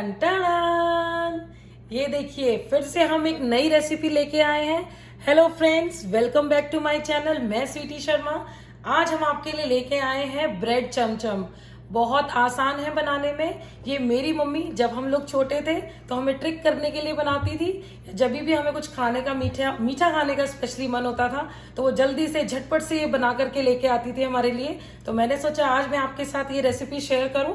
Ton ton, ये देखिए फिर से हम एक नई रेसिपी लेके आए हैं। Hello friends, welcome back to my channel. मैं स्वीटी शर्मा। आज हम आपके लिए लेके आए हैं ब्रेड चमचम। बहुत आसान है बनाने में। ये मेरी मम्मी जब हम लोग छोटे थे तो हमें ट्रिक करने के लिए बनाती थी। जब भी हमें कुछ खाने का मीठा मीठा खाने का स्पेशली मन होता था तो वो जल्दी से झटपट से ये बना करके लेके आती थी हमारे लिए। तो मैंने सोचा आज मैं आपके साथ ये रेसिपी शेयर करूं,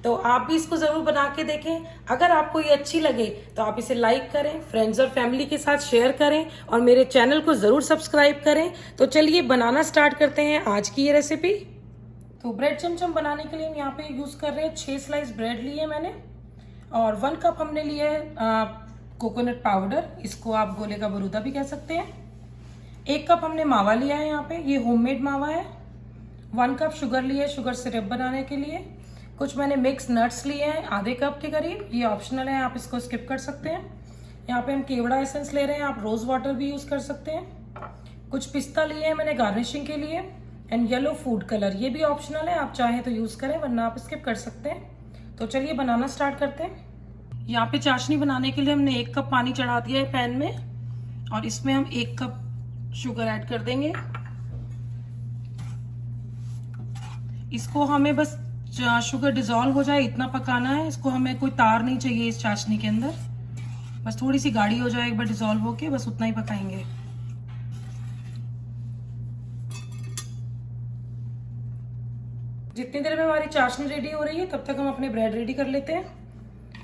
तो आप भी इसको जरूर बना के देखें। अगर आपको ये अच्छी लगे तो आप इसे लाइक करें, फ्रेंड्स और फैमिली के साथ शेयर करें और मेरे चैनल को जरूर सब्सक्राइब करें। तो चलिए बनाना स्टार्ट करते हैं आज की ये रेसिपी। तो ब्रेड चमचम बनाने के लिए हम यहाँ पे यूज कर रहे हैं 6 स्लाइस ब्रेड लिए मैंने, और 1 कप हमने लिया है कोकोनट पाउडर, इसको आप गोले का बरूदा भी कह सकते हैं। 1 कप हमने मावा लिया है, यहाँ पे ये होममेड मावा है। 1 कप शुगर लिया है शुगर सिरप बनाने के लिए। कुछ मैंने मिक्स नट्स लिए हैं आधे कप के करीब, ये ऑप्शनल है, आप इसको स्किप कर सकते हैं। यहाँ पे हम केवड़ा एसेंस ले रहे हैं, आप रोज वाटर भी यूज कर सकते हैं। कुछ पिस्ता लिए हैं मैंने गार्निशिंग के लिए, एंड येलो फूड कलर, ये भी ऑप्शनल है, आप चाहें तो यूज करें वरना आप स्किप कर सकते हैं। तो चलिए बनाना स्टार्ट करते हैं। यहाँ पे चाशनी बनाने के लिए हमने 1 कप पानी चढ़ा दिया है पैन में, और इसमें हम 1 कप शुगर ऐड कर देंगे। इसको हमें बस शुगर डिजोल्व हो जाए इतना पकाना है, इसको हमें कोई तार नहीं चाहिए इस चाशनी के अंदर, बस थोड़ी सी गाढ़ी हो जाए एक बार डिजोल्व होके, बस उतना ही पकाएंगे। जितनी देर में हमारी चाशनी रेडी हो रही है तब तक हम अपने ब्रेड रेडी कर लेते हैं।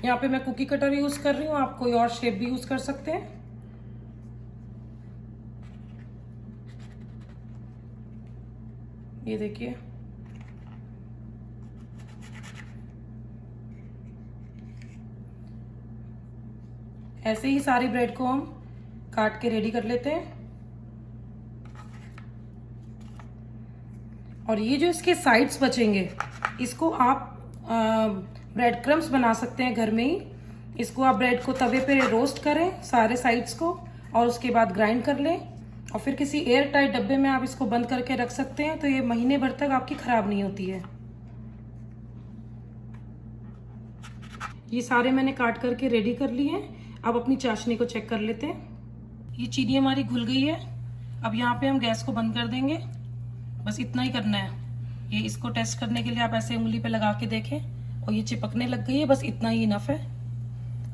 यहाँ पे मैं कुकी कटर यूज कर रही हूँ, आप कोई और शेप भी यूज कर सकते हैं। ये देखिए, ऐसे ही सारी ब्रेड को हम काट के रेडी कर लेते हैं। और ये जो इसके साइड्स बचेंगे, इसको आप ब्रेड क्रम्स बना सकते हैं घर में ही। इसको आप ब्रेड को तवे पे रोस्ट करें सारे साइड्स को, और उसके बाद ग्राइंड कर लें, और फिर किसी एयर टाइट डब्बे में आप इसको बंद करके रख सकते हैं, तो ये महीने भर तक आपकी खराब नहीं होती है। ये सारे मैंने काट करके रेडी कर लिए हैं। अब अपनी चाशनी को चेक कर लेते हैं। ये चीनी हमारी घुल गई है। अब यहाँ पे हम गैस को बंद कर देंगे, बस इतना ही करना है। ये इसको टेस्ट करने के लिए आप ऐसे उंगली पे लगा के देखें, और ये चिपकने लग गई है, बस इतना ही इनफ है।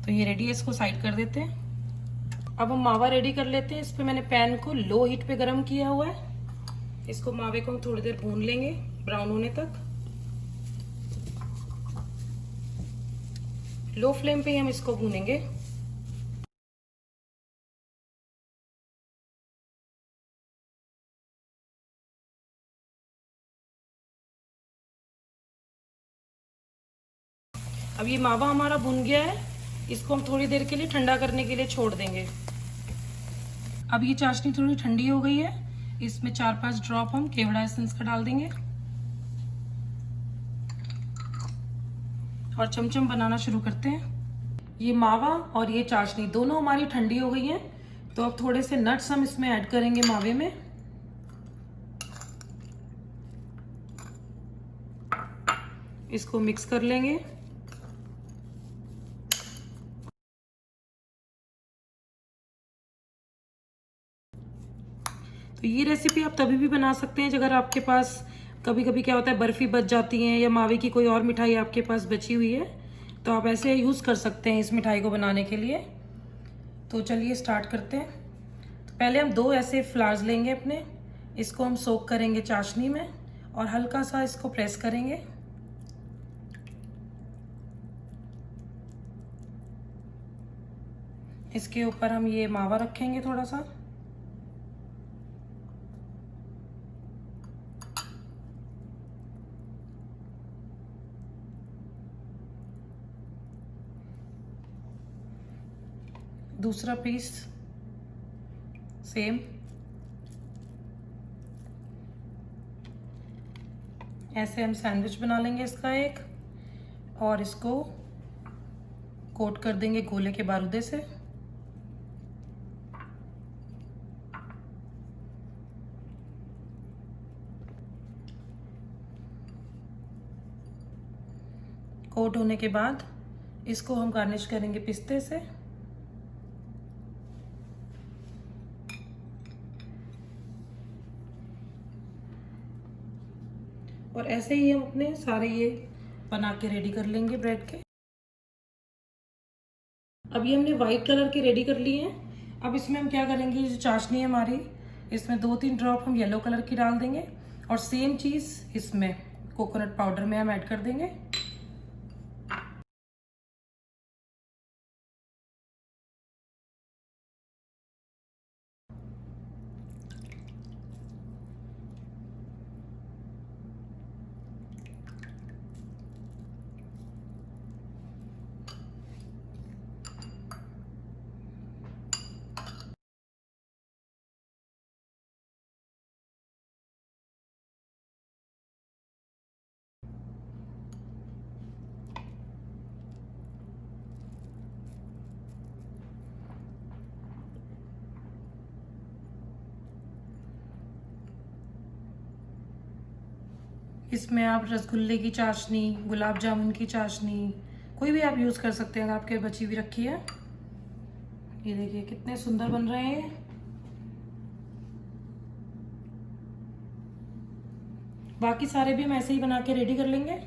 तो ये रेडी है, इसको साइड कर देते हैं। अब हम मावा रेडी कर लेते हैं। इस पे मैंने पैन को लो हीट पे गर्म किया हुआ है। इसको मावे को हम थोड़ी देर भून लेंगे ब्राउन होने तक। लो फ्लेम पे ही हम इसको भूनेंगे। अब ये मावा हमारा भुन गया है, इसको हम थोड़ी देर के लिए ठंडा करने के लिए छोड़ देंगे। अब ये चाशनी थोड़ी ठंडी हो गई है, इसमें 4-5 ड्रॉप हम केवड़ा एसेंस का डाल देंगे और चमचम बनाना शुरू करते हैं। ये मावा और ये चाशनी दोनों हमारी ठंडी हो गई है, तो अब थोड़े से नट्स हम इसमें ऐड करेंगे मावे में। इसको मिक्स कर लेंगे। तो ये रेसिपी आप तभी भी बना सकते हैं अगर आपके पास, कभी कभी क्या होता है बर्फी बच जाती है या मावे की कोई और मिठाई आपके पास बची हुई है, तो आप ऐसे यूज कर सकते हैं इस मिठाई को बनाने के लिए। तो चलिए स्टार्ट करते हैं। तो पहले हम 2 ऐसे फ्लावर्स लेंगे अपने, इसको हम सोक करेंगे चाशनी में और हल्का सा इसको प्रेस करेंगे। इसके ऊपर हम ये मावा रखेंगे थोड़ा सा, दूसरा पीस सेम, ऐसे हम सैंडविच बना लेंगे इसका एक, और इसको कोट कर देंगे गोले के बारूदे से। कोट होने के बाद इसको हम गार्निश करेंगे पिस्ते से। और ऐसे ही हम अपने सारे ये बना के रेडी कर लेंगे ब्रेड के। अभी हमने वाइट कलर के रेडी कर लिए हैं। अब इसमें हम क्या करेंगे, ये जो चाशनी है हमारी, इसमें 2-3 ड्रॉप हम येलो कलर की डाल देंगे और सेम चीज़ इसमें कोकोनट पाउडर में हम ऐड कर देंगे। इसमें आप रसगुल्ले की चाशनी, गुलाब जामुन की चाशनी, कोई भी आप यूज़ कर सकते हैं अगर आपके बची हुई रखी है। ये देखिए कितने सुंदर बन रहे हैं। बाकी सारे भी हम ऐसे ही बना के रेडी कर लेंगे।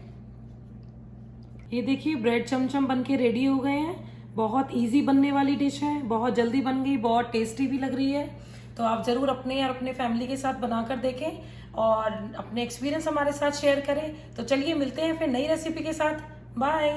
ये देखिए ब्रेड चमचम बन के रेडी हो गए हैं। बहुत इजी बनने वाली डिश है, बहुत जल्दी बन गई, बहुत टेस्टी भी लग रही है। तो आप ज़रूर अपने और अपने फैमिली के साथ बनाकर देखें और अपने एक्सपीरियंस हमारे साथ शेयर करें। तो चलिए मिलते हैं फिर नई रेसिपी के साथ। बाय।